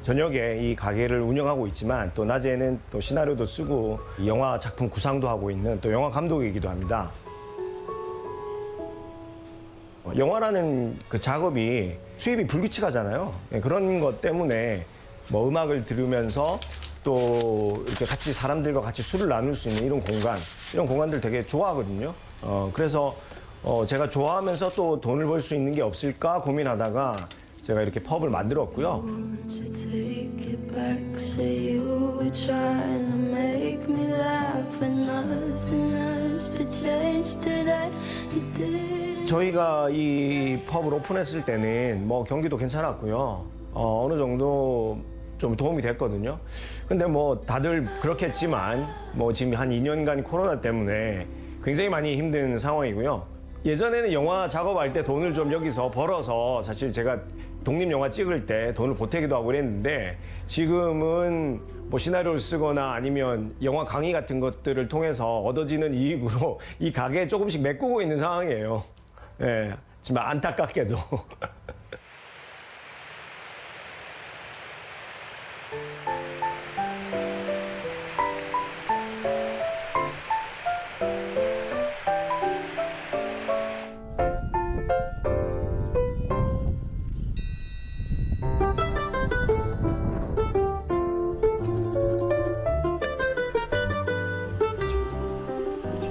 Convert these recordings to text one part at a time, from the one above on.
저녁에 이 가게를 운영하고 있지만 또 낮에는 또 시나리오도 쓰고 영화 작품 구상도 하고 있는 또 영화 감독이기도 합니다. 영화라는 그 작업이 수입이 불규칙하잖아요. 그런 것 때문에 뭐 음악을 들으면서 또 이렇게 같이 사람들과 같이 술을 나눌 수 있는 이런 공간들 되게 좋아하거든요. 그래서 제가 좋아하면서 또 돈을 벌 수 있는 게 없을까 고민하다가 제가 이렇게 펍을 만들었고요. 저희가 이 펍을 오픈했을 때는 뭐 경기도 괜찮았고요. 어느 정도 좀 도움이 됐거든요. 근데 뭐 다들 그렇겠지만 뭐 지금 한 2년간 코로나 때문에 굉장히 많이 힘든 상황이고요. 예전에는 영화 작업할 때 돈을 좀 여기서 벌어서 사실 제가 독립영화 찍을 때 돈을 보태기도 하고 그랬는데 지금은 뭐 시나리오를 쓰거나 아니면 영화 강의 같은 것들을 통해서 얻어지는 이익으로 이 가게에 조금씩 메꾸고 있는 상황이에요. 예, 지금 안타깝게도.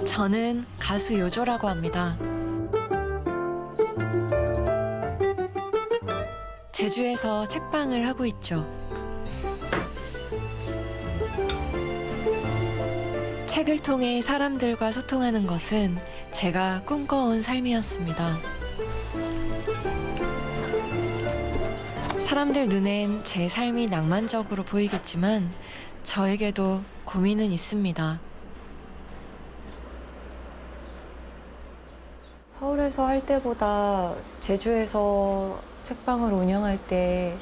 저는 가수 요조라고 합니다. 제주에서 책방을 하고 있죠. 책을 통해 사람들과 소통하는 것은 제가 꿈꿔온 삶이었습니다. 사람들 눈엔 제 삶이 낭만적으로 보이겠지만 저에게도 고민은 있습니다. 서울에서 할 때보다 제주에서 책방을 운영할 때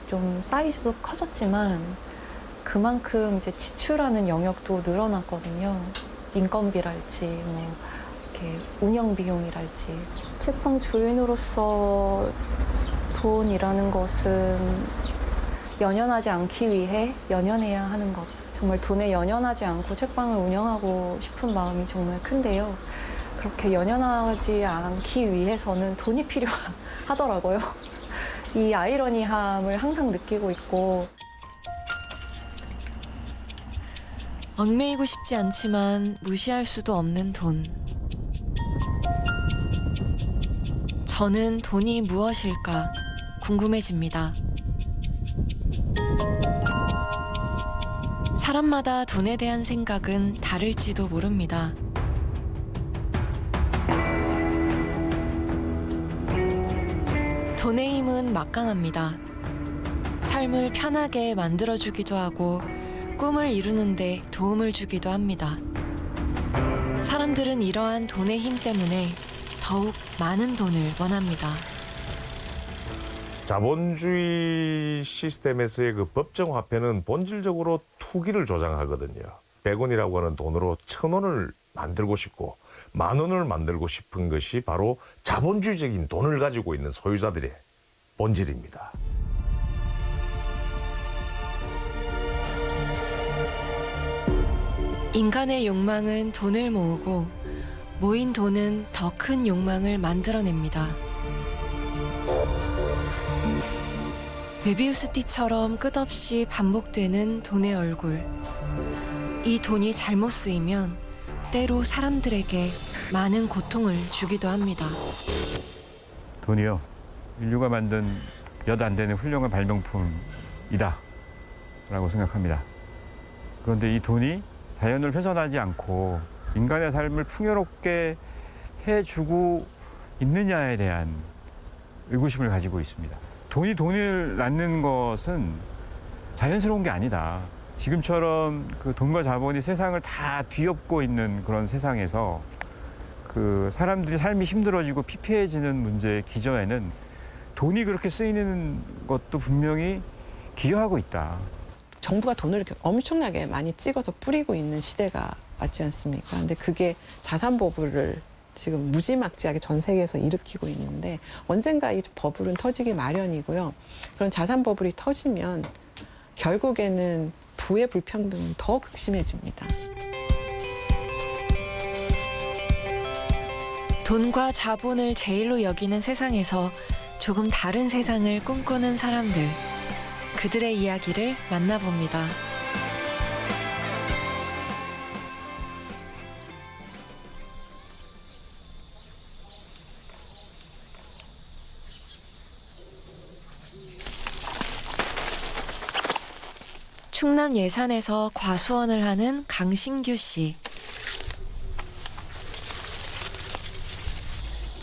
좀 사이즈도 커졌지만 그만큼 이제 지출하는 영역도 늘어났거든요. 인건비랄지 뭐 이렇게 운영 비용이랄지. 책방 주인으로서 돈이라는 것은 연연하지 않기 위해 연연해야 하는 것. 정말 돈에 연연하지 않고 책방을 운영하고 싶은 마음이 정말 큰데요. 그렇게 연연하지 않기 위해서는 돈이 필요하더라고요. 이 아이러니함을 항상 느끼고 있고. 얽매이고 싶지 않지만 무시할 수도 없는 돈. 저는 돈이 무엇일까 궁금해집니다. 사람마다 돈에 대한 생각은 다를지도 모릅니다. 돈의 힘은 막강합니다. 삶을 편하게 만들어주기도 하고 꿈을 이루는데 도움을 주기도 합니다. 사람들은 이러한 돈의 힘 때문에 더욱 많은 돈을 원합니다. 자본주의 시스템에서의 그 법정 화폐는 본질적으로 투기를 조장하거든요. 100원이라고 하는 돈으로 1000원을 만들고 싶고 10,000원을 만들고 싶은 것이 바로 자본주의적인 돈을 가지고 있는 소유자들의 본질입니다. 인간의 욕망은 돈을 모으고 모인 돈은 더 큰 욕망을 만들어냅니다. 메비우스띠처럼 끝없이 반복되는 돈의 얼굴. 이 돈이 잘못 쓰이면 때로 사람들에게 많은 고통을 주기도 합니다. 돈이요. 인류가 만든 몇 안 되는 훌륭한 발명품이다 라고 생각합니다. 그런데 이 돈이 자연을 훼손하지 않고 인간의 삶을 풍요롭게 해주고 있느냐에 대한 의구심을 가지고 있습니다. 돈이 돈을 낳는 것은 자연스러운 게 아니다. 지금처럼 그 돈과 자본이 세상을 다 뒤엎고 있는 그런 세상에서 그 사람들이 삶이 힘들어지고 피폐해지는 문제의 기저에는 돈이 그렇게 쓰이는 것도 분명히 기여하고 있다. 정부가 돈을 이렇게 엄청나게 많이 찍어서 뿌리고 있는 시대가 맞지 않습니까? 근데 그게 자산 보부를 지금 무지막지하게 전 세계에서 일으키고 있는데 언젠가 이 버블은 터지기 마련이고요. 그런 자산 버블이 터지면 결국에는 부의 불평등은 더 극심해집니다. 돈과 자본을 제일로 여기는 세상에서 조금 다른 세상을 꿈꾸는 사람들. 그들의 이야기를 만나봅니다. 충남 예산에서 과수원을 하는 강신규 씨.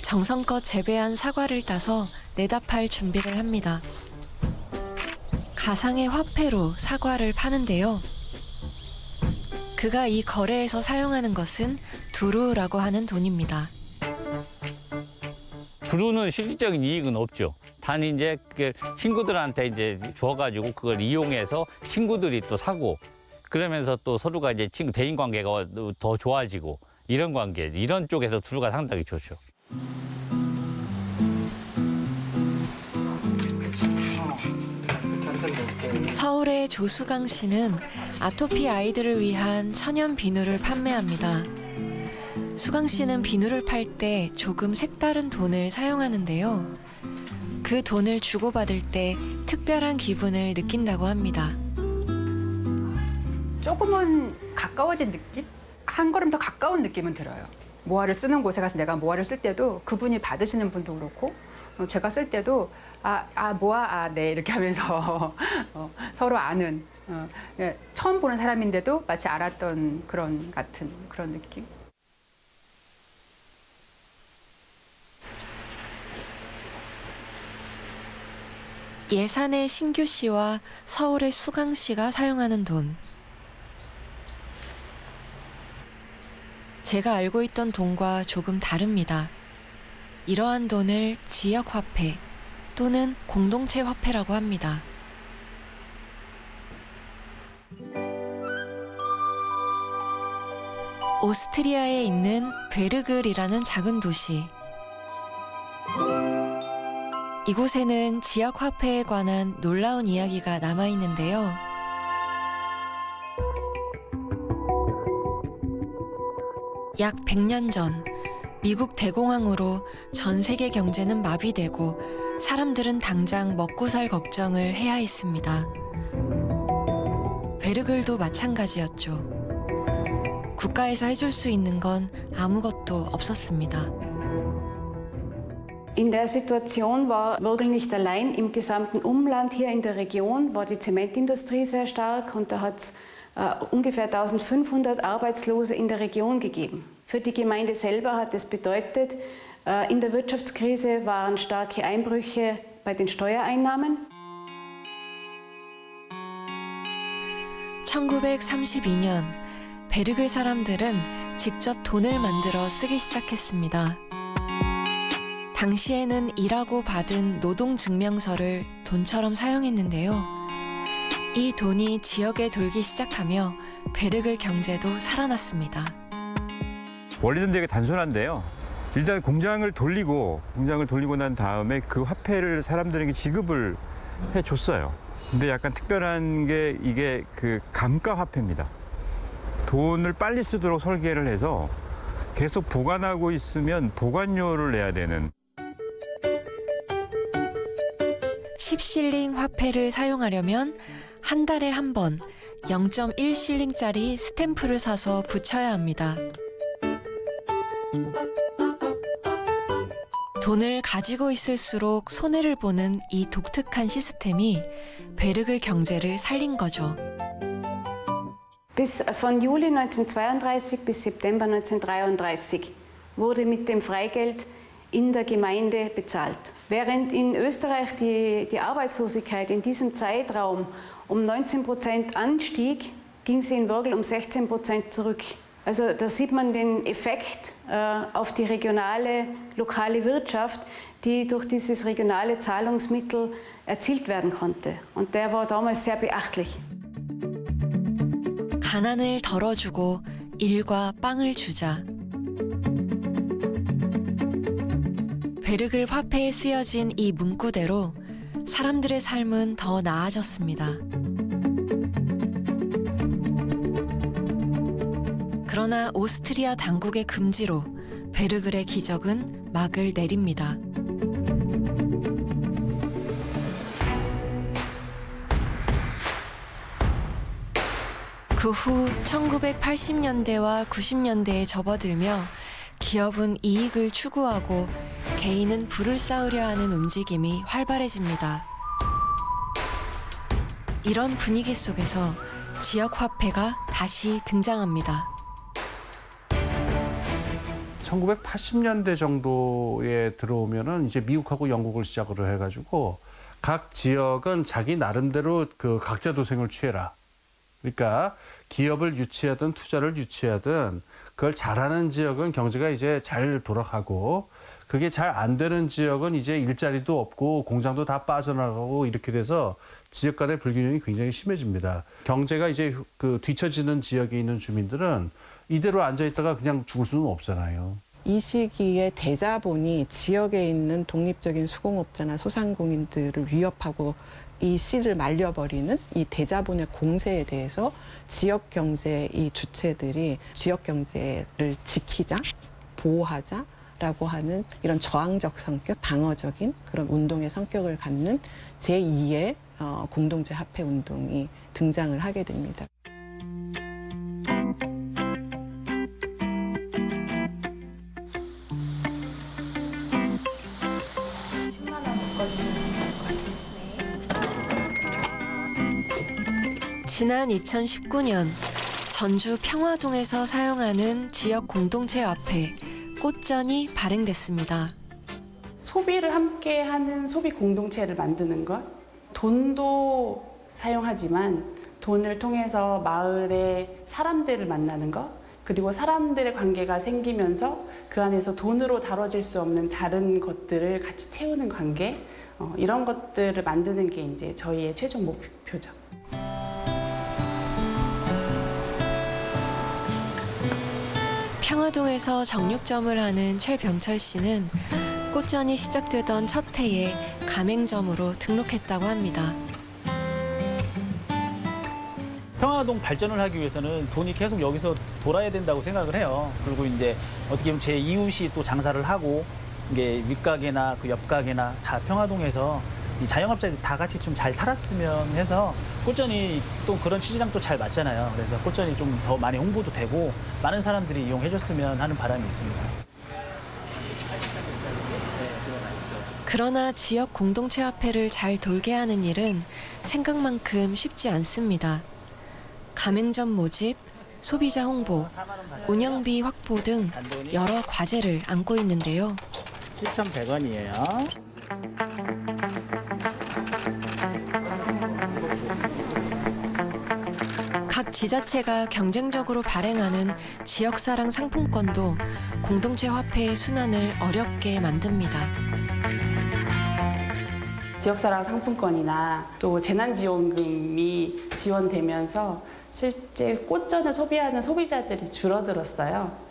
정성껏 재배한 사과를 따서 내다 팔 준비를 합니다. 가상의 화폐로 사과를 파는데요. 그가 이 거래에서 사용하는 것은 두루라고 하는 돈입니다. 두루는 실질적인 이익은 없죠. 단 이제 친구들한테 이제 줘가지고 그걸 이용해서 친구들이 또 사고 그러면서 또 서로가 이제 대인 관계가 더 좋아지고 이런 관계, 이런 쪽에서 두루가 상당히 좋죠. 서울의 조수강 씨는 아토피 아이들을 위한 천연 비누를 판매합니다. 수강 씨는 비누를 팔 때 조금 색다른 돈을 사용하는데요. 그 돈을 주고받을 때 특별한 기분을 느낀다고 합니다. 조금은 가까워진 느낌? 한 걸음 더 가까운 느낌은 들어요. 모아를 쓰는 곳에 가서 내가 모아를 쓸 때도 그분이 받으시는 분도 그렇고 제가 쓸 때도 모아, 네 이렇게 하면서 서로 아는 처음 보는 사람인데도 마치 알았던 그런 같은 그런 느낌. 예산의 신규 씨와 서울의 수강 씨가 사용하는 돈. 제가 알고 있던 돈과 조금 다릅니다. 이러한 돈을 지역화폐 또는 공동체 화폐라고 합니다. 오스트리아에 있는 베르글이라는 작은 도시. 이곳에는 지역 화폐에 관한 놀라운 이야기가 남아 있는데요. 약 100년 전 미국 대공황으로 전 세계 경제는 마비되고 사람들은 당장 먹고 살 걱정을 해야 했습니다. 베르글도 마찬가지였죠. 국가에서 해줄 수 있는 건 아무것도 없었습니다. In der Situation war Würgl nicht allein. Im gesamten Umland hier in der Region war die Zementindustrie sehr stark und da hat es ungefähr 1500 Arbeitslose in der Region gegeben. Für die Gemeinde selber hat es bedeutet, in der Wirtschaftskrise waren starke Einbrüche bei den Steuereinnahmen. 1932년 베르글 사람들은 직접 돈을 만들어 쓰기 시작했습니다. 당시에는 일하고 받은 노동증명서를 돈처럼 사용했는데요. 이 돈이 지역에 돌기 시작하며 베르글 경제도 살아났습니다. 원리는 되게 단순한데요. 일단 공장을 돌리고 난 다음에 그 화폐를 사람들에게 지급을 해줬어요. 근데 약간 특별한 게 이게 그 감가 화폐입니다. 돈을 빨리 쓰도록 설계를 해서 계속 보관하고 있으면 보관료를 내야 되는. 10실링 화폐를 사용하려면 한 달에 한 번 0.1실링짜리 스탬프를 사서 붙여야 합니다. 돈을 가지고 있을수록 손해를 보는 이 독특한 시스템이 베르글 경제를 살린 거죠. Bis von Juli 1932 bis September 1933 wurde mit dem Freigeld in der Gemeinde bezahlt. Während in Österreich die Arbeitslosigkeit in diesem Zeitraum um 19% anstieg, ging sie in Würgl um 16% zurück. Also da sieht man den Effekt auf die lokale Wirtschaft, die durch dieses regionale Zahlungsmittel erzielt werden konnte. Und der war damals sehr beachtlich. 가난을 덜어주고 일과 빵을 주자. 베르글 화폐에 쓰여진 이 문구대로 사람들의 삶은 더 나아졌습니다. 그러나 오스트리아 당국의 금지로 베르글의 기적은 막을 내립니다. 그 후 1980년대와 90년대에 접어들며 기업은 이익을 추구하고 개인은 부를 쌓으려 하는 움직임이 활발해집니다. 이런 분위기 속에서 지역 화폐가 다시 등장합니다. 1980년대 정도에 들어오면은 이제 미국하고 영국을 시작으로 해가지고 각 지역은 자기 나름대로 그 각자 도생을 취해라. 그러니까 기업을 유치하든 투자를 유치하든 그걸 잘하는 지역은 경제가 이제 잘 돌아가고 그게 잘 안 되는 지역은 이제 일자리도 없고 공장도 다 빠져나가고 이렇게 돼서 지역 간의 불균형이 굉장히 심해집니다. 경제가 이제 그 뒤처지는 지역에 있는 주민들은 이대로 앉아있다가 그냥 죽을 수는 없잖아요. 이 시기에 대자본이 지역에 있는 독립적인 수공업자나 소상공인들을 위협하고 이 씨를 말려버리는 이 대자본의 공세에 대해서 지역 경제의 이 주체들이 지역 경제를 지키자, 보호하자라고 하는 이런 저항적 성격, 방어적인 그런 운동의 성격을 갖는 제2의 공동체 화폐 운동이 등장을 하게 됩니다. 지난 2019년 전주 평화동에서 사용하는 지역 공동체 화폐 꽃전이 발행됐습니다. 소비를 함께하는 소비 공동체를 만드는 것, 돈도 사용하지만 돈을 통해서 마을의 사람들을 만나는 것, 그리고 사람들의 관계가 생기면서 그 안에서 돈으로 다뤄질 수 없는 다른 것들을 같이 채우는 관계, 이런 것들을 만드는 게 이제 저희의 최종 목표죠. 평화동에서 정육점을 하는 최병철 씨는 꽃전이 시작되던 첫 해에 가맹점으로 등록했다고 합니다. 평화동 발전을 하기 위해서는 돈이 계속 여기서 돌아야 된다고 생각을 해요. 그리고 이제 어떻게 보면 제 이웃이 또 장사를 하고 이게 윗가게나 그 옆가게나 다 평화동에서 이 자영업자들이 다 같이 좀 잘 살았으면 해서 꽃전이 또 그런 취지랑 또 잘 맞잖아요. 그래서 꽃전이 좀 더 많이 홍보도 되고 많은 사람들이 이용해줬으면 하는 바람이 있습니다. 그러나 지역 공동체 화폐를 잘 돌게 하는 일은 생각만큼 쉽지 않습니다. 가맹점 모집, 소비자 홍보, 운영비 확보 등 여러 과제를 안고 있는데요. 7,100원이에요. 각 지자체가 경쟁적으로 발행하는 지역사랑 상품권도 공동체 화폐의 순환을 어렵게 만듭니다. 지역사랑 상품권이나 또 재난지원금이 지원되면서 실제 꽃전을 소비하는 소비자들이 줄어들었어요.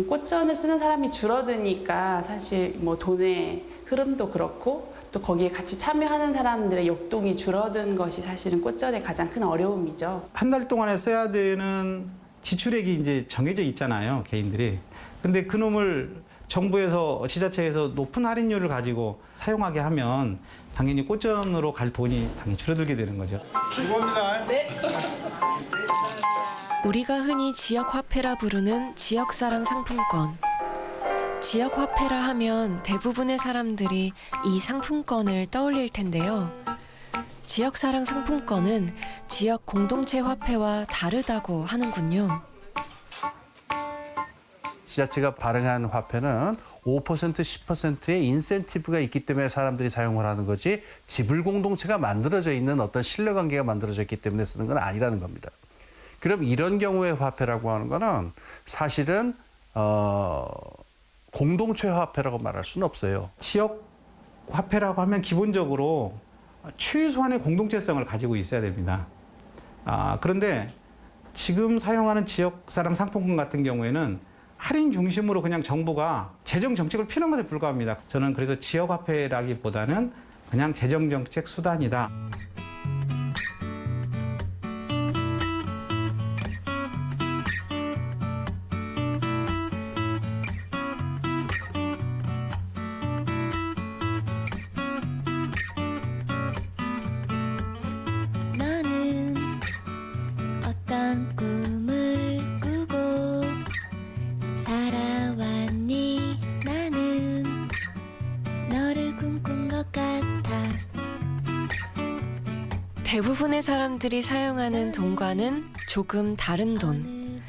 꽃전을 쓰는 사람이 줄어드니까 사실 뭐 돈의 흐름도 그렇고 또 거기에 같이 참여하는 사람들의 역동이 줄어든 것이 사실은 꽃전의 가장 큰 어려움이죠. 한 달 동안에 써야 되는 지출액이 이제 정해져 있잖아요, 개인들이. 근데 그놈을 정부에서 지자체에서 높은 할인율을 가지고 사용하게 하면 당연히 꽃전으로 갈 돈이 당연히 줄어들게 되는 거죠. 수고합니다. 네. 우리가 흔히 지역화폐라 부르는 지역사랑 상품권. 지역화폐라 하면 대부분의 사람들이 이 상품권을 떠올릴 텐데요. 지역사랑 상품권은 지역 공동체 화폐와 다르다고 하는군요. 지자체가 발행한 화폐는 5%, 10%의 인센티브가 있기 때문에 사람들이 사용을 하는 거지 지불 공동체가 만들어져 있는 어떤 신뢰관계가 만들어져 있기 때문에 쓰는 건 아니라는 겁니다. 그럼 이런 경우의 화폐라고 하는 거는 사실은 공동체 화폐라고 말할 수는 없어요. 지역 화폐라고 하면 기본적으로 최소한의 공동체성을 가지고 있어야 됩니다. 그런데 지금 사용하는 지역사랑 상품권 같은 경우에는 할인 중심으로 그냥 정부가 재정 정책을 피는 것에 불과합니다. 저는 그래서 지역화폐라기보다는 그냥 재정 정책 수단이다. 너는 어떤 꿈을 꾸고 살아왔니? 나는 너를 꿈꾼 것 같아. 대부분의 사람들이 사용하는 돈과는 조금 다른 돈.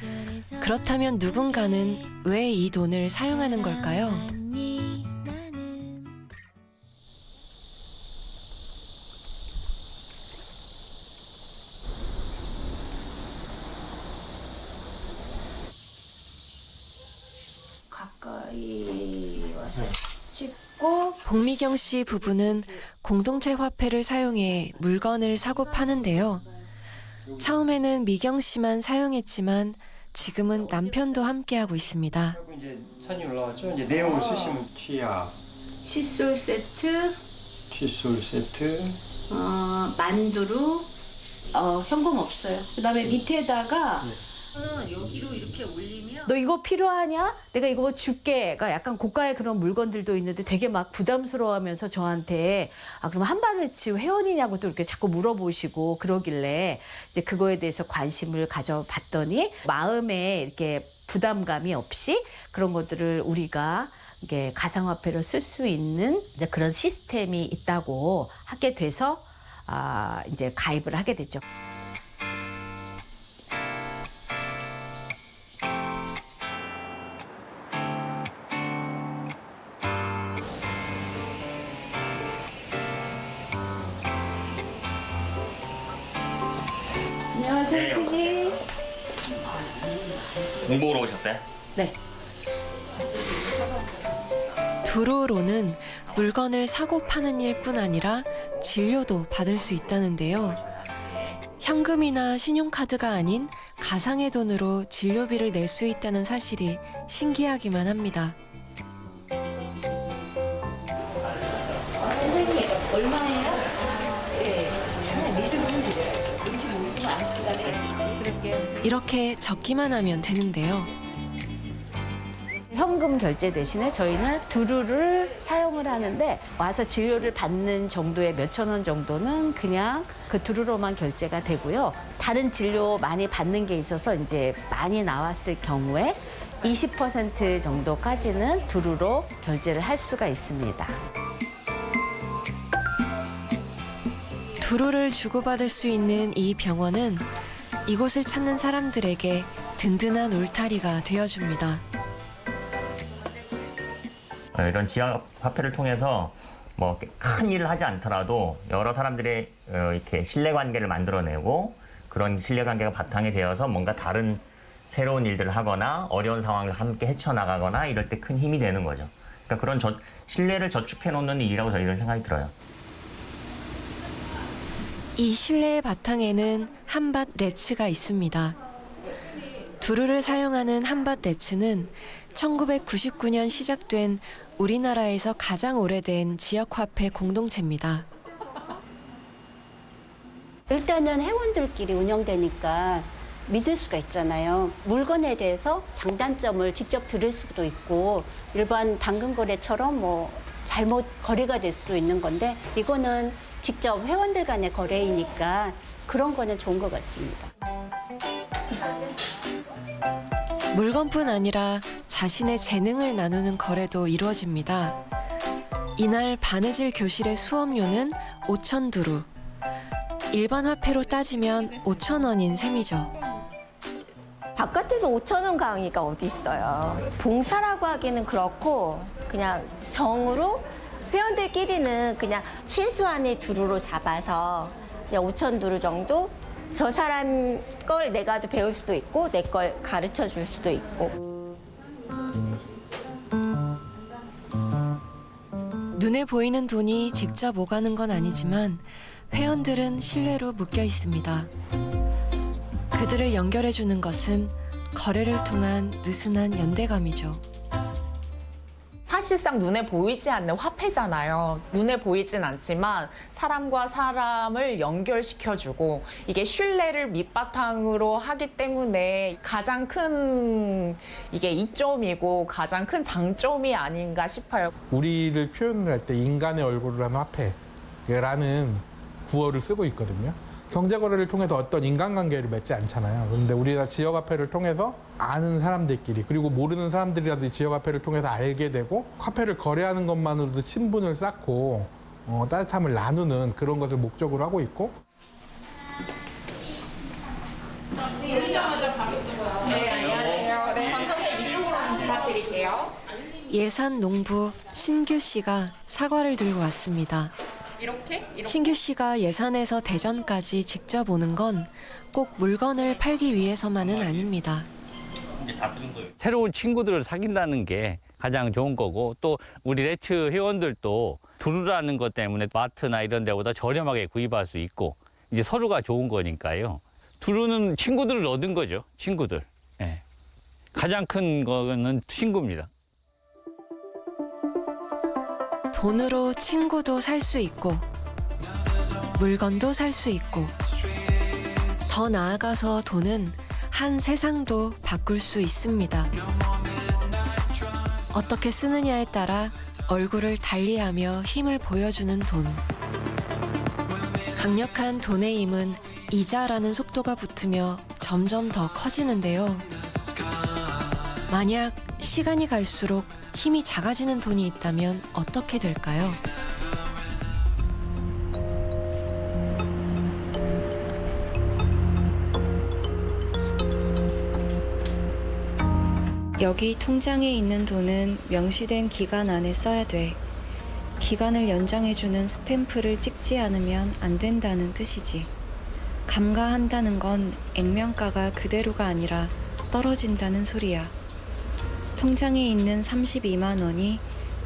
그렇다면 누군가는 왜 이 돈을 사용하는 걸까요? 가까이 와서 찍고. 복미경 씨 부부는 공동체 화폐를 사용해 물건을 사고 파는데요. 처음에는 미경 씨만 사용했지만 지금은 남편도 함께하고 있습니다. 이제 산이 올라왔죠. 이제 내용을 쓰시면 취약, 칫솔 세트, 칫솔 세트, 만두루, 현금 없어요. 그다음에 밑에다가 여기로 이렇게 올리면 너 이거 필요하냐? 내가 이거 줄게가 약간 고가의 그런 물건들도 있는데 되게 막 부담스러워하면서 저한테 그럼 한바느치 회원이냐고 또 이렇게 자꾸 물어보시고 그러길래 이제 그거에 대해서 관심을 가져봤더니 마음에 이렇게 부담감이 없이 그런 것들을 우리가 이게 가상화폐로 쓸 수 있는 이제 그런 시스템이 있다고 하게 돼서 이제 가입을 하게 됐죠. 안녕하세요, 선생님. 공부하러 오셨어요? 네. 두루로는 물건을 사고 파는 일뿐 아니라 진료도 받을 수 있다는데요. 현금이나 신용카드가 아닌 가상의 돈으로 진료비를 낼 수 있다는 사실이 신기하기만 합니다. 선생님, 얼마예요? 네. 미술은 드려요. 음식 모르시면 안 친다네. 그렇게. 이렇게 적기만 하면 되는데요. 현금 결제 대신에 저희는 두루를 사용을 하는데 와서 진료를 받는 정도의 몇천 원 정도는 그냥 그 두루로만 결제가 되고요. 다른 진료 많이 받는 게 있어서 이제 많이 나왔을 경우에 20% 정도까지는 두루로 결제를 할 수가 있습니다. 두루를 주고받을 수 있는 이 병원은 이곳을 찾는 사람들에게 든든한 울타리가 되어줍니다. 이런 지역 화폐를 통해서 뭐 큰 일을 하지 않더라도 여러 사람들의 이렇게 신뢰관계를 만들어내고 그런 신뢰관계가 바탕이 되어서 뭔가 다른 새로운 일들을 하거나 어려운 상황을 함께 헤쳐나가거나 이럴 때 큰 힘이 되는 거죠. 그러니까 그런 신뢰를 저축해 놓는 일이라고 저희는 생각이 들어요. 이 신뢰의 바탕에는 한밭 레츠가 있습니다. 두루를 사용하는 한밭 레츠는 1999년 시작된 우리나라에서 가장 오래된 지역화폐 공동체입니다. 일단은 회원들끼리 운영되니까 믿을 수가 있잖아요. 물건에 대해서 장단점을 직접 들을 수도 있고 일반 당근 거래처럼 뭐 잘못 거래가 될 수도 있는 건데 이거는 직접 회원들 간의 거래이니까 그런 거는 좋은 것 같습니다. 물건뿐 아니라 자신의 재능을 나누는 거래도 이루어집니다. 이날 바느질 교실의 수업료는 5,000두루. 일반 화폐로 따지면 5,000원인 셈이죠. 바깥에서 5,000원 강의가 어디 있어요. 봉사라고 하기는 그렇고 그냥 정으로 회원들끼리는 그냥 최소한의 두루로 잡아서 그냥 5,000두루 정도 저 사람 걸 내가 또 배울 수도 있고 내 걸 가르쳐 줄 수도 있고. 눈에 보이는 돈이 직접 오가는 건 아니지만 회원들은 신뢰로 묶여 있습니다. 그들을 연결해 주는 것은 거래를 통한 느슨한 연대감이죠. 사실상 눈에 보이지 않는 화폐잖아요. 눈에 보이진 않지만 사람과 사람을 연결시켜주고 이게 신뢰를 밑바탕으로 하기 때문에 가장 큰 이게 이점이고 가장 큰 장점이 아닌가 싶어요. 우리를 표현을 할 때 인간의 얼굴을 한 화폐라는 구어를 쓰고 있거든요. 경제거래를 통해서 어떤 인간관계를 맺지 않잖아요. 그런데 우리가 지역화폐를 통해서 아는 사람들끼리 그리고 모르는 사람들이라도 이 지역화폐를 통해서 알게 되고 화폐를 거래하는 것만으로도 친분을 쌓고 따뜻함을 나누는 그런 것을 목적으로 하고 있고 오자마자 바로 뜨고요. 네, 안녕하세요. 네, 방청객 이쪽으로 좀 부탁드릴게요. 예산 농부 신규 씨가 사과를 들고 왔습니다. 이렇게? 신규 씨가 예산에서 대전까지 직접 오는 건 꼭 물건을 팔기 위해서만은 아닙니다. 이제 다 들은 거예요. 새로운 친구들을 사귄다는 게 가장 좋은 거고 또 우리 레츠 회원들도 두루라는 것 때문에 마트나 이런 데보다 저렴하게 구입할 수 있고 이제 서로가 좋은 거니까요. 두루는 친구들을 얻은 거죠. 친구들. 예. 가장 큰 거는 친구입니다. 돈으로 친구도 살 수 있고 물건도 살 수 있고 더 나아가서 돈은 한 세상도 바꿀 수 있습니다. 어떻게 쓰느냐에 따라 얼굴을 달리하며 힘을 보여주는 돈. 강력한 돈의 힘은 이자라는 속도가 붙으며 점점 더 커지는데요. 만약 시간이 갈수록 힘이 작아지는 돈이 있다면 어떻게 될까요? 여기 통장에 있는 돈은 명시된 기간 안에 써야 돼. 기간을 연장해주는 스탬프를 찍지 않으면 안 된다는 뜻이지. 감가한다는 건 액면가가 그대로가 아니라 떨어진다는 소리야. 통장에 있는 32만 원이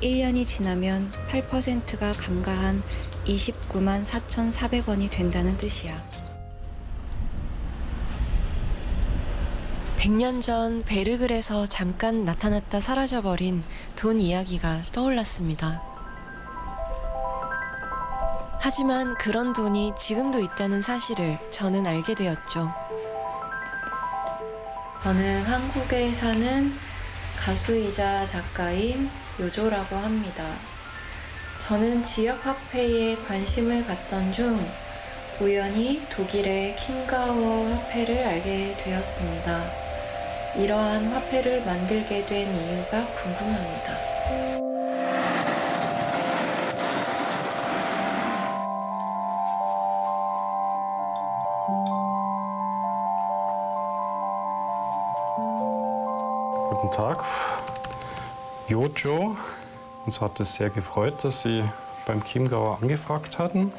1년이 지나면 8%가 감가한 29만 4,400원이 된다는 뜻이야. 100년 전 베르글에서 잠깐 나타났다 사라져버린 돈 이야기가 떠올랐습니다. 하지만 그런 돈이 지금도 있다는 사실을 저는 알게 되었죠. 저는 한국에 사는 가수이자 작가인 요조라고 합니다. 저는 지역 화폐에 관심을 갖던 중 우연히 독일의 킴가우어 화폐를 알게 되었습니다. 이러한 화폐를 만들게 된 이유가 궁금합니다. Guten Tag, Jojo. Uns hat es sehr gefreut, dass Sie beim Chiemgauer angefragt hatten.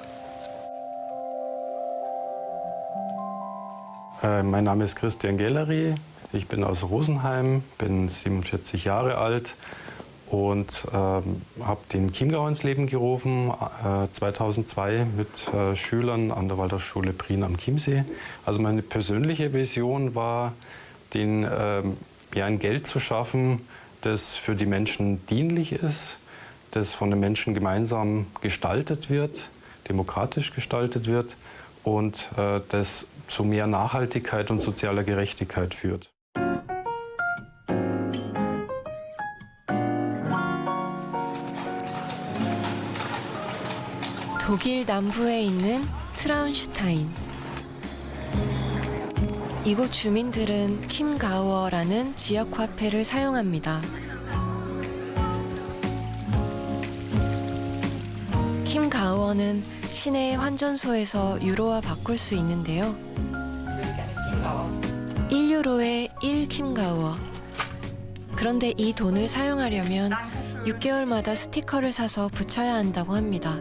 Mein Name ist Christian Gellery. Ich bin aus Rosenheim, bin 47 Jahre alt und habe den Chiemgau ins Leben gerufen 2002 mit Schülern an der Waldorfschule Prien am Chiemsee. Also meine persönliche Vision war, ein Geld zu schaffen, das für die Menschen dienlich ist, das von den Menschen gemeinsam gestaltet wird, demokratisch gestaltet wird und das zu mehr Nachhaltigkeit und sozialer Gerechtigkeit führt. 독일 남부에 있는 트라운슈타인. 이곳 주민들은 킴가우어라는 지역 화폐를 사용합니다. 킴가우어는 시내의 환전소에서 유로와 바꿀 수 있는데요. 1유로에 1킴가우어. 그런데 이 돈을 사용하려면 6개월마다 스티커를 사서 붙여야 한다고 합니다.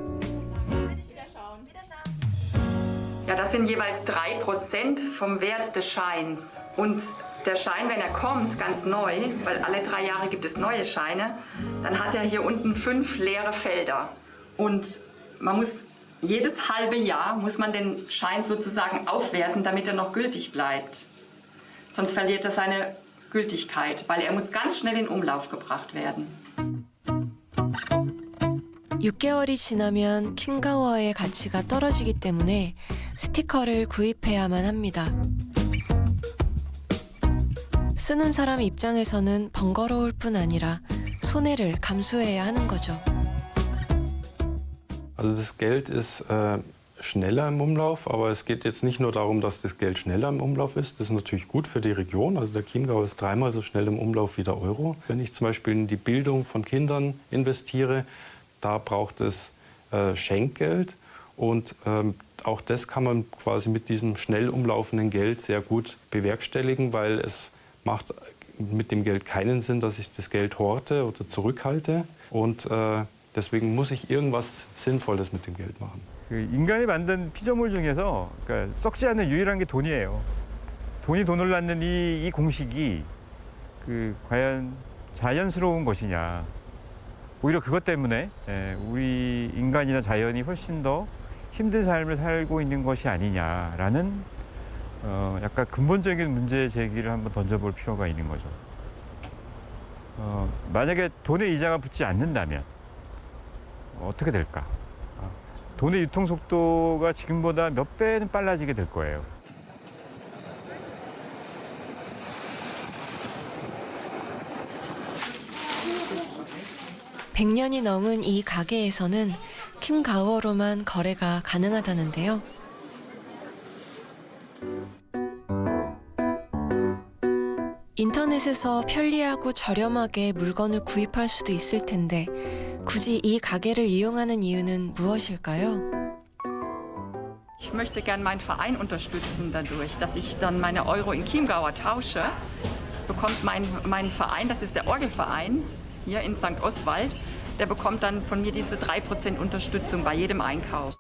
Ja, das sind jeweils 3% vom Wert des Scheins. Und der Schein, wenn er kommt, ganz neu, weil alle 3 Jahre gibt es neue Scheine, dann hat er hier unten 5 leere Felder. Und man muss jedes halbe Jahr muss man den Schein sozusagen aufwerten, damit er noch gültig bleibt. sonst verliert er seine Gültigkeit, weil er muss ganz schnell in Umlauf gebracht werden. 6개월이 지나면 킹가워의 가치가 떨어지기 때문에 스티커를 구입해야만 합니다. 쓰는 사람 입장에서는 번거로울 뿐 아니라 손해를 감수해야 하는 거죠. Also das Geld ist schneller im Umlauf, aber es geht jetzt nicht nur darum, dass das Geld schneller im Umlauf ist. Das ist natürlich gut für die Region. Also der Chiemgau ist 3-mal so schnell im Umlauf wie der Euro. Wenn ich zum Beispiel in die Bildung von Kindern investiere, da braucht es Schenkgeld. Und auch das kann man quasi mit diesem schnell umlaufenden Geld sehr gut bewerkstelligen, weil es macht mit dem Geld keinen Sinn, dass ich das Geld horte oder zurückhalte. Und deswegen muss ich irgendwas Sinnvolles mit dem Geld machen. 그 인간이 만든 피조물 중에서 그러니까 썩지 않는 유일한 게 돈이에요. 돈이 돈을 낳는 이 공식이 그 과연 자연스러운 것이냐. 오히려 그것 때문에 우리 인간이나 자연이 훨씬 더 힘든 삶을 살고 있는 것이 아니냐라는 약간 근본적인 문제 제기를 한번 던져볼 필요가 있는 거죠. 만약에 돈의 이자가 붙지 않는다면 어떻게 될까? 돈의 유통 속도가 지금보다 몇 배는 빨라지게 될 거예요. 100년이 넘은 이 가게에서는 킴가워로만 거래가 가능하다는데요. 인터넷에서 편리하고 저렴하게 물건을 구입할 수도 있을 텐데 굳이 이 가게를 이용하는 이유는 무엇일까요? Ich möchte gern meinen Verein unterstützen dadurch, dass ich dann meine Euro in Chiemgauer tausche. Bekommt mein Verein, das ist der Orgelverein hier in St. Oswald, der bekommt dann von mir diese 3% Unterstützung bei jedem Einkauf.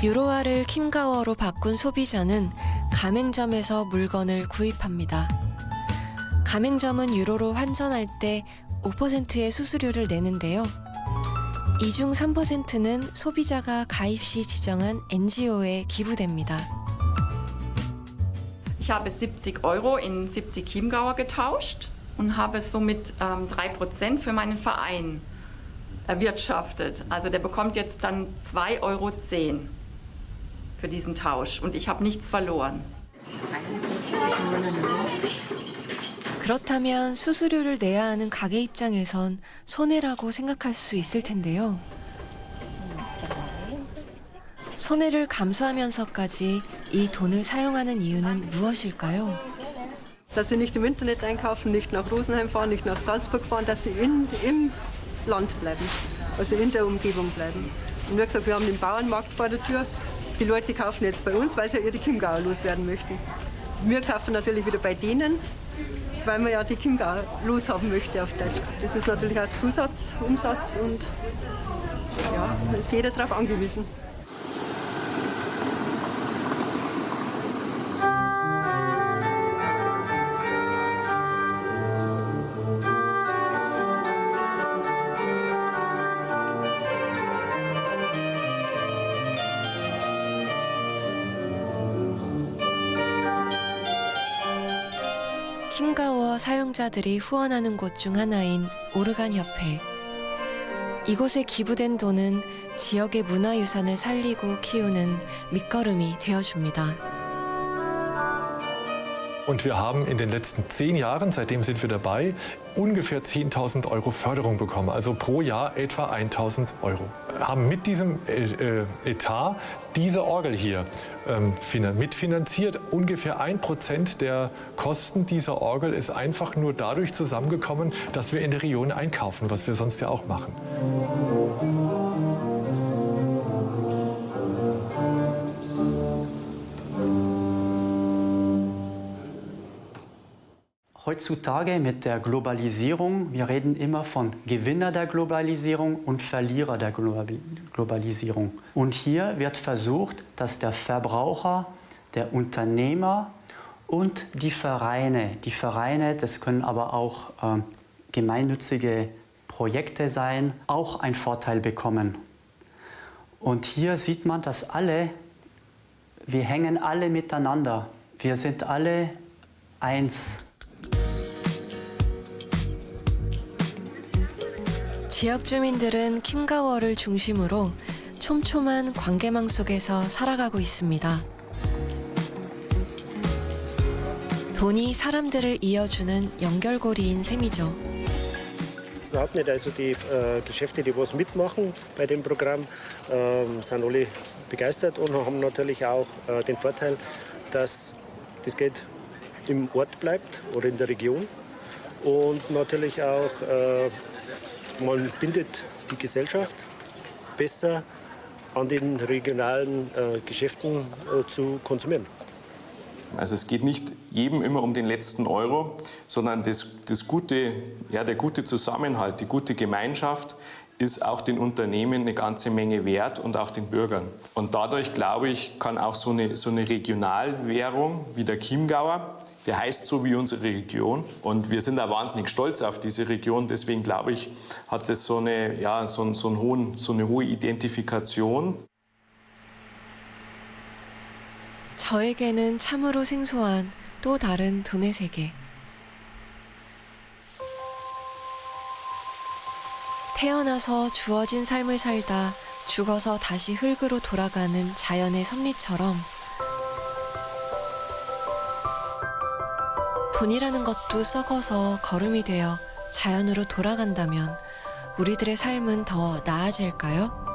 유로화를 킴가워로 바꾼 소비자는 가맹점에서 물건을 구입합니다. 가맹점은 유로로 환전할 때 5%의 수수료를 내는데요. 이 중 3%는 소비자가 가입 시 지정한 NGO에 기부됩니다. Ich habe 70 Euro in 70 Chiemgauer getauscht und habe somit 3% für meinen Verein erwirtschaftet. Also der bekommt jetzt dann 2,10 Euro für diesen Tausch und ich habe nichts verloren. 그렇다면 수수료를 내야 하는 가게 입장에선 손해라고 생각할 수 있을 텐데요. 손해를 감수하면서까지 이 돈을 사용하는 이유는 무엇일까요? Dass sie nicht im Internet einkaufen, nicht nach Rosenheim fahren, nicht nach Salzburg fahren, dass sie im Land bleiben, also in der Umgebung bleiben. Und wie gesagt, wir haben den Bauernmarkt vor der Tür. Die Leute kaufen jetzt bei uns, weil sie ja ihre Chiemgauer loswerden möchten. Wir kaufen natürlich wieder bei denen, weil man ja die Chiemgauer loshaben möchte auf Deutsch. Das ist natürlich auch Zusatz, Umsatz und ja, da ist jeder darauf angewiesen. 킴가워 사용자들이 후원하는 곳 중 하나인 오르간 협회. 이곳에 기부된 돈은 지역의 문화유산을 살리고 키우는 밑거름이 되어줍니다. Und wir haben in den letzten 10 Jahren, seitdem sind wir dabei, ungefähr 10.000 Euro Förderung bekommen, also pro Jahr etwa 1.000 Euro. Haben mit diesem Etat diese Orgel hier mitfinanziert. Ungefähr 1% der Kosten dieser Orgel ist einfach nur dadurch zusammengekommen, dass wir in der Region einkaufen, was wir sonst ja auch machen. Heutzutage mit der Globalisierung, wir reden immer von Gewinner der Globalisierung und Verlierer der Globalisierung. Und hier wird versucht, dass der Verbraucher, der Unternehmer und die Vereine, das können aber auch gemeinnützige Projekte sein, auch einen Vorteil bekommen. Und hier sieht man, dass wir hängen alle miteinander. Wir sind alle eins. 지역 주민들은 킴가워를 중심으로 촘촘한 관계망 속에서 살아가고 있습니다. 돈이 사람들을 이어주는 연결고리인 셈이죠. Überhaupt nicht. Also die Geschäfte, die was mitmachen bei dem Programm, sind alle begeistert und haben natürlich auch den Vorteil, dass das Geld im Ort bleibt oder in der Region. Und natürlich auch, man bindet die Gesellschaft besser an den regionalen Geschäften zu konsumieren. Also es geht nicht jedem immer um den letzten Euro, sondern der gute Zusammenhalt, die gute Gemeinschaft ist auch den Unternehmen eine ganze Menge wert und auch den Bürgern. Und dadurch, glaube ich, kann auch so eine Regionalwährung wie der Chiemgauer, der heißt so wie unsere Region und wir sind auch wahnsinnig stolz auf diese Region, deswegen glaube ich, hat das so eine hohe Identifikation. 저에게는 참으로 생소한 또 다른 돈의 세계. 태어나서 주어진 삶을 살다 죽어서 다시 흙으로 돌아가는 자연의 섭리처럼 돈이라는 것도 썩어서 거름이 되어 자연으로 돌아간다면 우리들의 삶은 더 나아질까요?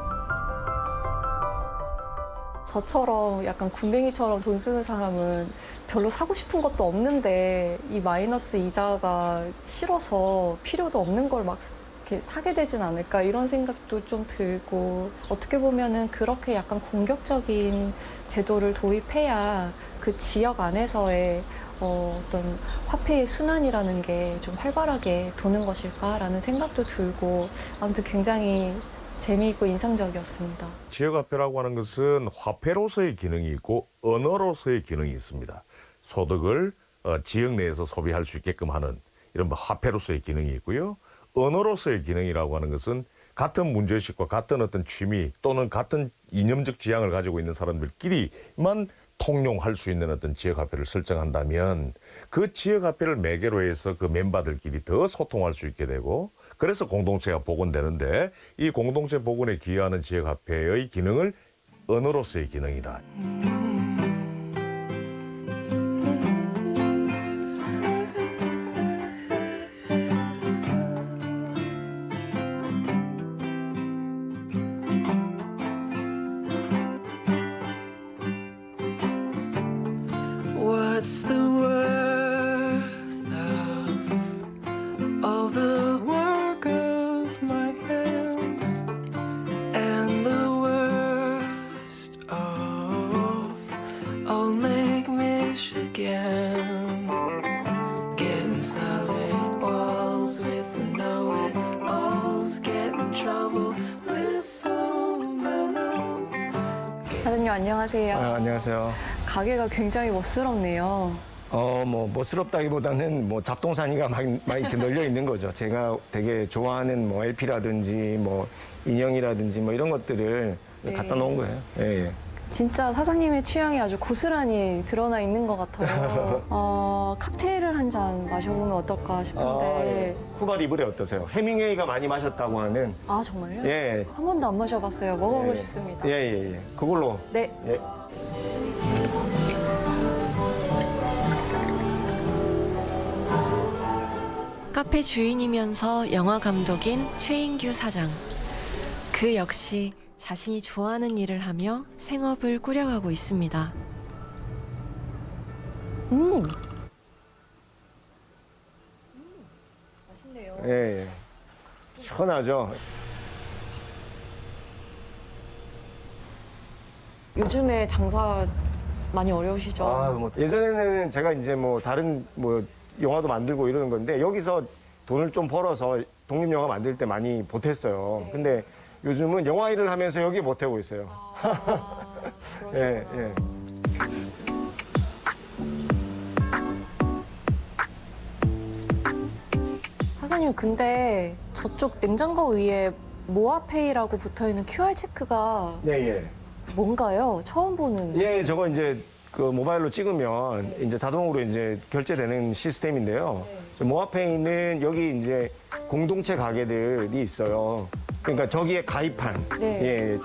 저처럼 약간 군뱅이처럼 돈 쓰는 사람은 별로 사고 싶은 것도 없는데 이 마이너스 이자가 싫어서 필요도 없는 걸 막 이렇게 사게 되진 않을까 이런 생각도 좀 들고 어떻게 보면은 그렇게 약간 공격적인 제도를 도입해야 그 지역 안에서의 어떤 화폐의 순환이라는 게 좀 활발하게 도는 것일까라는 생각도 들고 아무튼 굉장히 재미있고 인상적이었습니다. 지역화폐라고 하는 것은 화폐로서의 기능이 있고 언어로서의 기능이 있습니다. 소득을 지역 내에서 소비할 수 있게끔 하는 이런 화폐로서의 기능이 있고요. 언어로서의 기능이라고 하는 것은 같은 문제의식과 같은 어떤 취미 또는 같은 이념적 지향을 가지고 있는 사람들끼리만 통용할 수 있는 어떤 지역화폐를 설정한다면 그 지역화폐를 매개로 해서 그 멤버들끼리 더 소통할 수 있게 되고 그래서 공동체가 복원되는데 이 공동체 복원에 기여하는 지역화폐의 기능을 언어로서의 기능이다. What's the worth of all the work of my hands and the worst of Old Lake Michigan? Getting solid walls with the know-it-alls, get in trouble with someone else. 사장님 안녕하세요. 안녕하세요. 가게가 굉장히 멋스럽네요. 뭐 멋스럽다기보다는 뭐 잡동사니가 많이 이렇게 널려 있는 거죠. 제가 되게 좋아하는 뭐 LP라든지 뭐 인형이라든지 뭐 이런 것들을 네. 갖다 놓은 거예요. 예, 예. 진짜 사장님의 취향이 아주 고스란히 드러나 있는 것 같아요. 칵테일을 한 잔 마셔보면 어떨까 싶은데. 쿠바 리브레 어떠세요? 해밍웨이가 많이 마셨다고 하는. 아 정말요? 예. 한 번도 안 마셔봤어요. 먹어보고 예. 싶습니다. 예. 그걸로. 네. 예. 카페 주인이면서 영화 감독인 최인규 사장. 그 역시 자신이 좋아하는 일을 하며 생업을 꾸려가고 있습니다. 맛있네요. 예. 시원하죠. 요즘에 장사 많이 어려우시죠? 뭐 예전에는 제가 이제 뭐 다른 뭐 영화도 만들고 이러는 건데 여기서 돈을 좀 벌어서 독립영화 만들 때 많이 보탰어요. 네. 근데 요즘은 영화 일을 하면서 여기 보태고 있어요. 예. 사장님 근데 저쪽 냉장고 위에 모아페이라고 붙어있는 QR 체크가 예. 뭔가요? 처음 보는. 예, 저거 이제 그 모바일로 찍으면 이제 자동으로 이제 결제되는 시스템인데요. 모아페이는 여기 이제 공동체 가게들이 있어요. 그러니까 저기에 가입한. 예.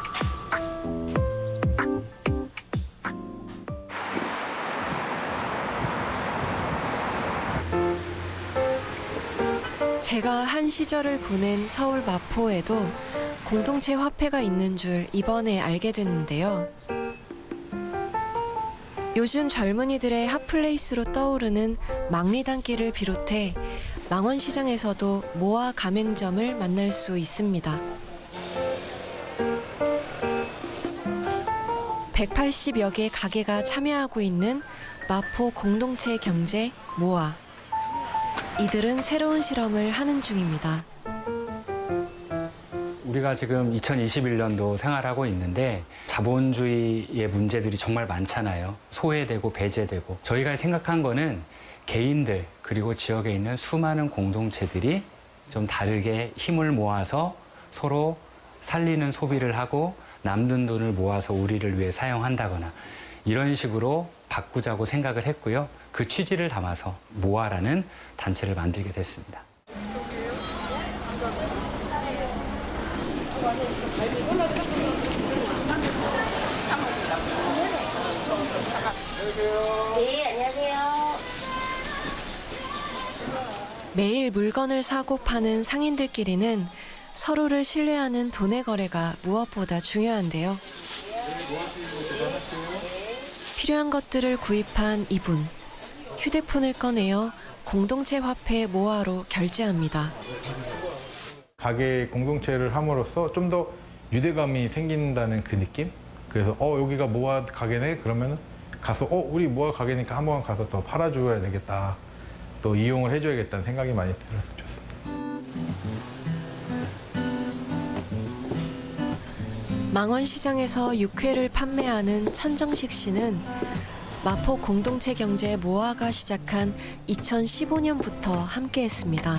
제가 한 시절을 보낸 서울 마포에도 공동체 화폐가 있는 줄 이번에 알게 됐는데요. 요즘 젊은이들의 핫플레이스로 떠오르는 망리단길을 비롯해 망원시장에서도 모아 가맹점을 만날 수 있습니다. 180여 개 가게가 참여하고 있는 마포 공동체 경제 모아. 이들은 새로운 실험을 하는 중입니다. 우리가 지금 2021년도 생활하고 있는데 자본주의의 문제들이 정말 많잖아요. 소외되고 배제되고. 저희가 생각한 거는 개인들 그리고 지역에 있는 수많은 공동체들이 좀 다르게 힘을 모아서 서로 살리는 소비를 하고 남는 돈을 모아서 우리를 위해 사용한다거나 이런 식으로 바꾸자고 생각을 했고요. 그 취지를 담아서 모아라는 단체를 만들게 됐습니다. 네, 안녕하세요. 매일 물건을 사고 파는 상인들끼리는 서로를 신뢰하는 돈의 거래가 무엇보다 중요한데요. 필요한 것들을 구입한 이분. 휴대폰을 꺼내어 공동체 화폐 모아로 결제합니다. 가게 공동체를 함으로써 좀 더 유대감이 생긴다는 그 느낌? 그래서 여기가 모아 가게네? 그러면 가서 우리 모아 가게니까 한번 가서 더 팔아줘야 되겠다. 또 이용을 해줘야겠다는 생각이 많이 들어서 좋습니다. 망원시장에서 육회를 판매하는 천정식 씨는 마포 공동체 경제 모아가 시작한 2015년부터 함께했습니다.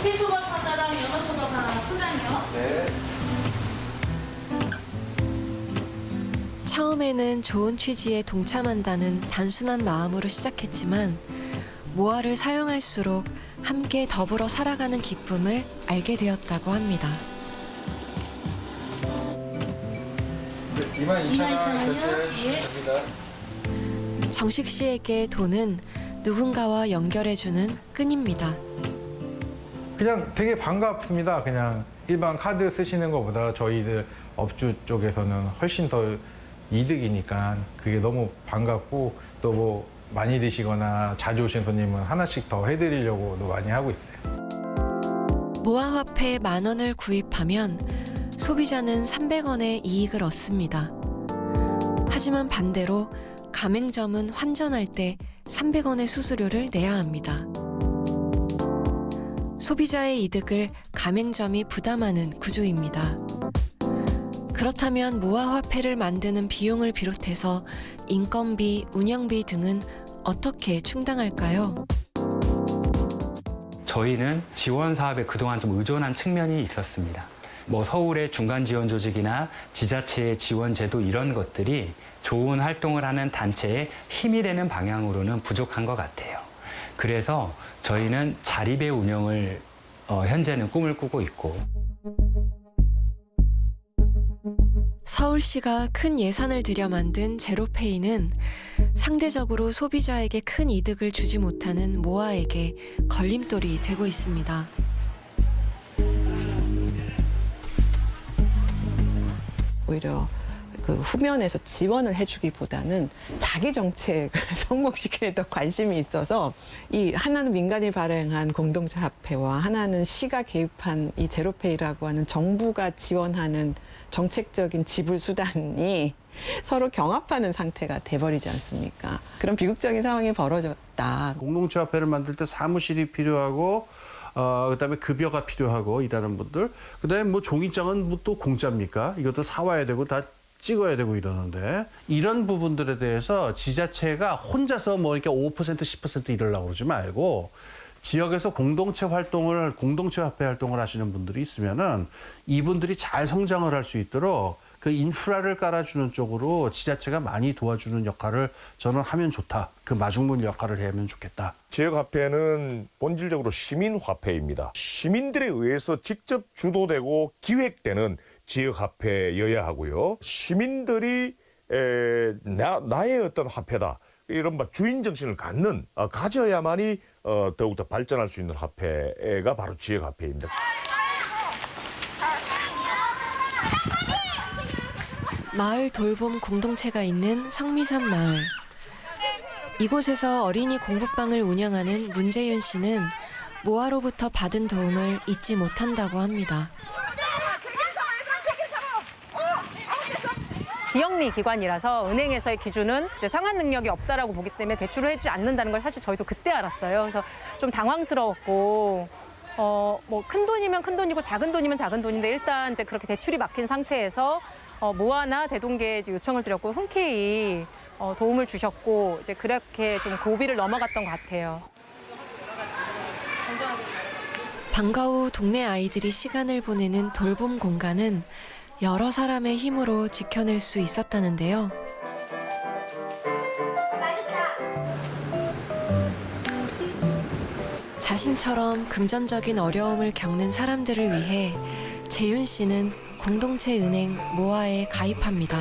피소밥 하나랑 연어초밥 하나 포장이요. 네. 처음에는 좋은 취지에 동참한다는 단순한 마음으로 시작했지만 모아를 사용할수록 함께 더불어 살아가는 기쁨을 알게 되었다고 합니다. 22,000원 결제해 주시면 됩니다. 정식 씨에게 돈은 누군가와 연결해주는 끈입니다. 그냥 되게 반갑습니다. 그냥 일반 카드 쓰시는 것보다 저희들 업주 쪽에서는 훨씬 더 이득이니까 그게 너무 반갑고 또 뭐 많이 드시거나 자주 오신 손님은 하나씩 더 해드리려고도 많이 하고 있어요. 모아 화폐 10,000원을 구입하면 소비자는 300원의 이익을 얻습니다. 하지만 반대로 가맹점은 환전할 때 300원의 수수료를 내야 합니다. 소비자의 이득을 가맹점이 부담하는 구조입니다. 그렇다면 모아 화폐를 만드는 비용을 비롯해서 인건비, 운영비 등은 어떻게 충당할까요? 저희는 지원 사업에 그동안 좀 의존한 측면이 있었습니다. 뭐 서울의 중간 지원 조직이나 지자체의 지원 제도 이런 것들이 좋은 활동을 하는 단체에 힘이 되는 방향으로는 부족한 것 같아요. 그래서 저희는 자립의 운영을 현재는 꿈을 꾸고 있고. 서울시가 큰 예산을 들여 만든 제로페이는 상대적으로 소비자에게 큰 이득을 주지 못하는 모아에게 걸림돌이 되고 있습니다. 오히려 그 후면에서 지원을 해주기보다는 자기 정책을 성공시키는 더 관심이 있어서 이 하나는 민간이 발행한 공동체 화폐와 하나는 시가 개입한 이 제로페이라고 하는 정부가 지원하는 정책적인 지불 수단이 서로 경합하는 상태가 돼버리지 않습니까? 그런 비극적인 상황이 벌어졌다. 공동체 화폐를 만들 때 사무실이 필요하고 그다음에 급여가 필요하고 일하는 분들, 그다음에 뭐 종이장은 뭐 또 공짜입니까? 이것도 사와야 되고 다 찍어야 되고 이러는데 이런 부분들에 대해서 지자체가 혼자서 뭐 이렇게 5% 10% 이러려고 그러지 말고 지역에서 공동체 화폐 활동을 하시는 분들이 있으면은 이분들이 잘 성장을 할 수 있도록 그 인프라를 깔아주는 쪽으로 지자체가 많이 도와주는 역할을 저는 하면 좋다. 그 마중물 역할을 하면 좋겠다. 지역화폐는 본질적으로 시민화폐입니다. 시민들에 의해서 직접 주도되고 기획되는 지역화폐여야 하고요. 시민들이 나의 어떤 화폐다. 이런 주인 정신을 가져야만이 더욱더 발전할 수 있는 화폐가 바로 지역화폐입니다. 마을 돌봄 공동체가 있는 성미산 마을. 이곳에서 어린이 공부방을 운영하는 문재윤 씨는 모아로부터 받은 도움을 잊지 못한다고 합니다. 비영리 기관이라서 은행에서의 기준은 이제 상환 능력이 없다라고 보기 때문에 대출을 해주지 않는다는 걸 사실 저희도 그때 알았어요. 그래서 좀 당황스러웠고, 뭐 큰 돈이면 큰 돈이고 작은 돈이면 작은 돈인데 일단 이제 그렇게 대출이 막힌 상태에서 모아나 대동계 요청을 드렸고 흔쾌히 도움을 주셨고 이제 그렇게 좀 고비를 넘어갔던 것 같아요. 방과 후 동네 아이들이 시간을 보내는 돌봄 공간은 여러 사람의 힘으로 지켜낼 수 있었다는데요. 자신처럼 금전적인 어려움을 겪는 사람들을 위해 재윤 씨는 공동체 은행 모아에 가입합니다.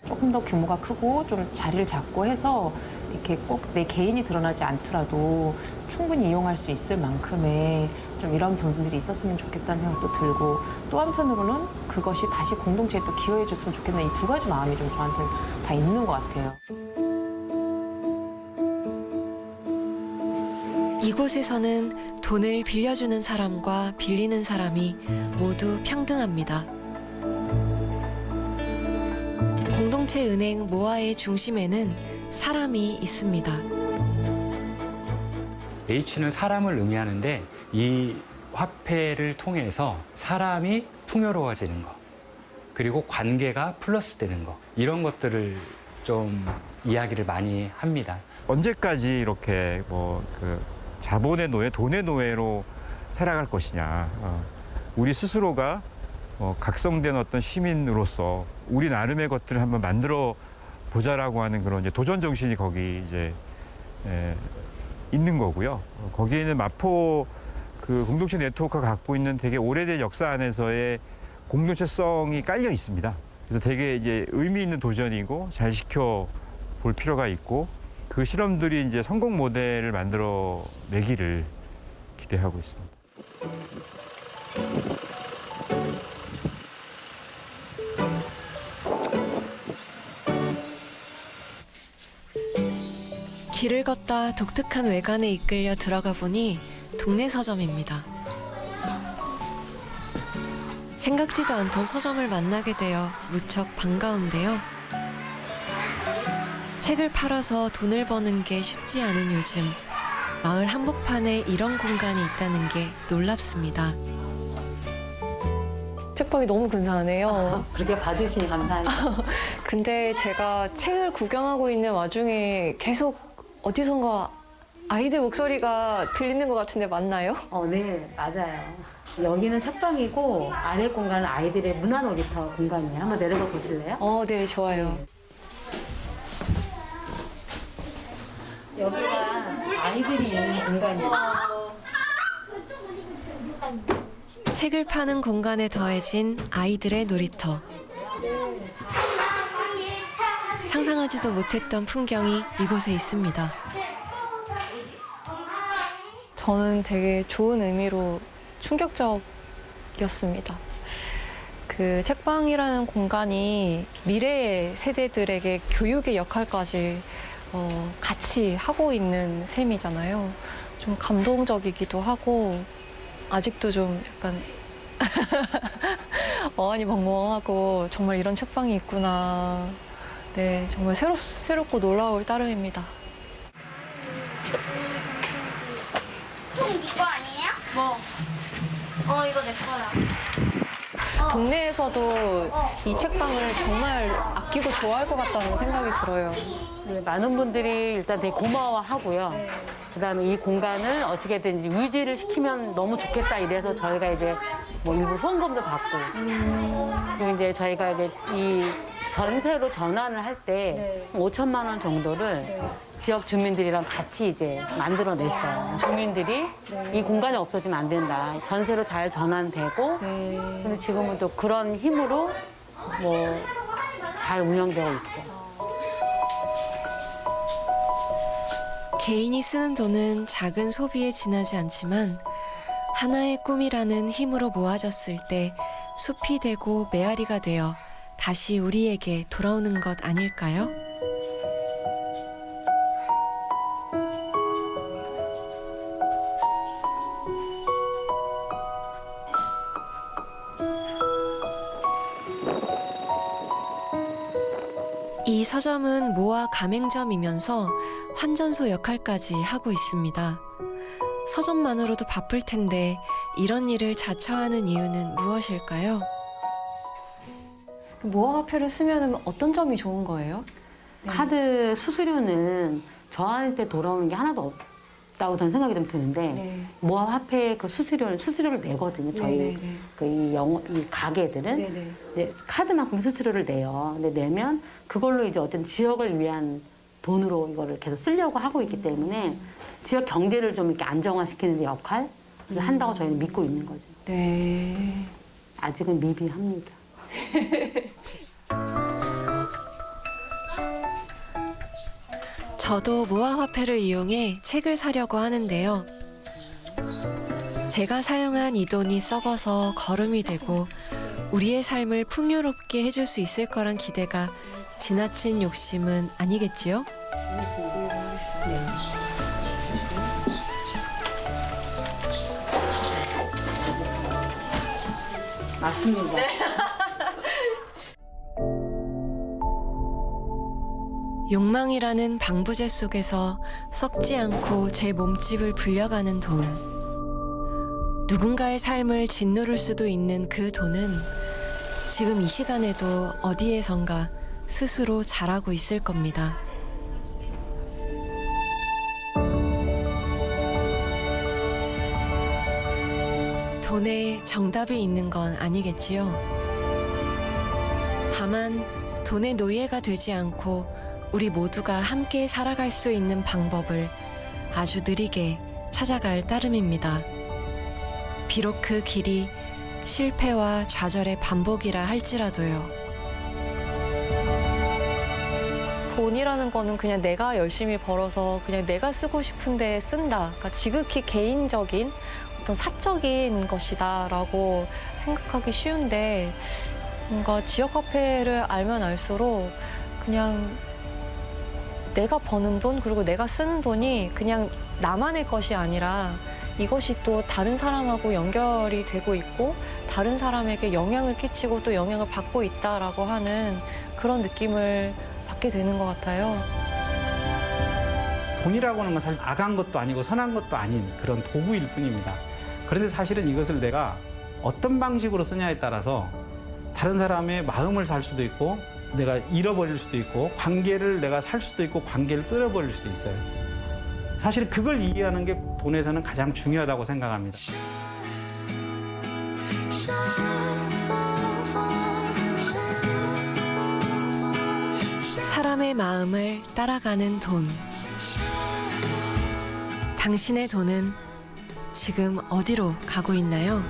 조금 더 규모가 크고 좀 자리를 잡고 해서 이렇게 꼭 내 개인이 드러나지 않더라도 충분히 이용할 수 있을 만큼의 좀 이런 부분들이 있었으면 좋겠다는 생각도 들고 또 한편으로는 그것이 다시 공동체에 또 기여해 줬으면 좋겠는 이 두 가지 마음이 좀 저한테는 다 있는 것 같아요. 이곳에서는 돈을 빌려주는 사람과 빌리는 사람이 모두 평등합니다. 공동체 은행 모아의 중심에는 사람이 있습니다. H는 사람을 의미하는데 이 화폐를 통해서 사람이 풍요로워지는 것, 그리고 관계가 플러스 되는 것, 이런 것들을 좀 이야기를 많이 합니다. 언제까지 이렇게 자본의 노예, 돈의 노예로 살아갈 것이냐. 우리 스스로가 각성된 어떤 시민으로서 우리 나름의 것들을 한번 만들어 보자라고 하는 그런 이제 도전 정신이 거기 이제 있는 거고요. 거기에는 마포 그 공동체 네트워크가 갖고 있는 되게 오래된 역사 안에서의 공동체성이 깔려 있습니다. 그래서 되게 이제 의미 있는 도전이고 잘 지켜 볼 필요가 있고 그 실험들이 이제 성공 모델을 만들어 내기를 기대하고 있습니다. 길을 걷다 독특한 외관에 이끌려 들어가 보니 동네 서점입니다. 생각지도 않던 서점을 만나게 되어 무척 반가운데요. 책을 팔아서 돈을 버는 게 쉽지 않은 요즘, 마을 한복판에 이런 공간이 있다는 게 놀랍습니다. 책방이 너무 근사하네요. 그렇게 봐주시니 감사합니다. 근데 제가 책을 구경하고 있는 와중에 계속 어디선가 아이들 목소리가 들리는 것 같은데 맞나요? 네, 맞아요. 여기는 책방이고 아래 공간은 아이들의 문화놀이터 공간이에요. 한번 내려가 보실래요? 네, 좋아요. 여기가 아이들이 있는 공간이에요. 책을 파는 공간에 더해진 아이들의 놀이터. 상상하지도 못했던 풍경이 이곳에 있습니다. 저는 되게 좋은 의미로 충격적이었습니다. 그 책방이라는 공간이 미래의 세대들에게 교육의 역할까지 같이 하고 있는 셈이잖아요. 좀 감동적이기도 하고 아직도 좀 약간 어안이 벙벙하고 정말 이런 책방이 있구나. 네, 정말 새롭고 놀라울 따름입니다. 형, 네 거 아니냐? 뭐? 이거 내 거야. 동네에서도 이 책방을 정말 아끼고 좋아할 것 같다는 생각이 들어요. 네, 많은 분들이 일단 되게 고마워하고요. 그다음에 이 공간을 어떻게든 유지를 시키면 너무 좋겠다 이래서 저희가 이제 뭐 일부 후원금도 받고 그리고 이제 저희가 이제 이 전세로 전환을 할 때 5천만 원 정도를 지역 주민들이랑 같이 이제 만들어냈어요. 주민들이 이 공간이 없어지면 안 된다. 전세로 잘 전환되고 근데 지금은 또 그런 힘으로 뭐 잘 운영되고 있죠. 개인이 쓰는 돈은 작은 소비에 지나지 않지만 하나의 꿈이라는 힘으로 모아졌을 때 숲이 되고 메아리가 되어 다시 우리에게 돌아오는 것 아닐까요? 이 서점은 모아 가맹점이면서 환전소 역할까지 하고 있습니다. 서점만으로도 바쁠 텐데 이런 일을 자처하는 이유는 무엇일까요? 모아화폐를 쓰면 어떤 점이 좋은 거예요? 카드 수수료는 저한테 돌아오는 게 하나도 없다고 저는 생각이 좀 드는데 모아화폐 그 수수료를 내거든요. 저희 이 가게들은 이제 카드만큼 수수료를 내요. 근데 내면 그걸로 이제 어떤 지역을 위한 돈으로 이거를 계속 쓰려고 하고 있기 때문에 지역 경제를 좀 이렇게 안정화시키는 데 역할을 한다고 저희는 믿고 있는 거죠. 네. 아직은 미비합니다. 저도 모아화폐를 이용해 책을 사려고 하는데요. 제가 사용한 이 돈이 썩어서 거름이 되고 우리의 삶을 풍요롭게 해줄 수 있을 거란 기대가 지나친 욕심은 아니겠지요? 네. 맞습니다. 욕망이라는 방부제 속에서 썩지 않고 제 몸집을 불려가는 돈. 누군가의 삶을 짓누를 수도 있는 그 돈은 지금 이 시간에도 어디에선가 스스로 자라고 있을 겁니다. 돈에 정답이 있는 건 아니겠지요. 다만 돈의 노예가 되지 않고 우리 모두가 함께 살아갈 수 있는 방법을 아주 느리게 찾아갈 따름입니다. 비록 그 길이 실패와 좌절의 반복이라 할지라도요. 돈이라는 거는 그냥 내가 열심히 벌어서 그냥 내가 쓰고 싶은데 쓴다. 그러니까 지극히 개인적인 어떤 사적인 것이다라고 생각하기 쉬운데 뭔가 지역화폐를 알면 알수록 그냥 내가 버는 돈 그리고 내가 쓰는 돈이 그냥 나만의 것이 아니라 이것이 또 다른 사람하고 연결이 되고 있고 다른 사람에게 영향을 끼치고 또 영향을 받고 있다라고 하는 그런 느낌을 받게 되는 것 같아요. 돈이라고 하는 건 사실 악한 것도 아니고 선한 것도 아닌 그런 도구일 뿐입니다. 그런데 사실은 이것을 내가 어떤 방식으로 쓰냐에 따라서 다른 사람의 마음을 살 수도 있고 내가 잃어버릴 수도 있고 관계를 내가 살 수도 있고 관계를 끊어버릴 수도 있어요. 사실 그걸 이해하는 게 돈에서는 가장 중요하다고 생각합니다. 사람의 마음을 따라가는 돈. 당신의 돈은 지금 어디로 가고 있나요?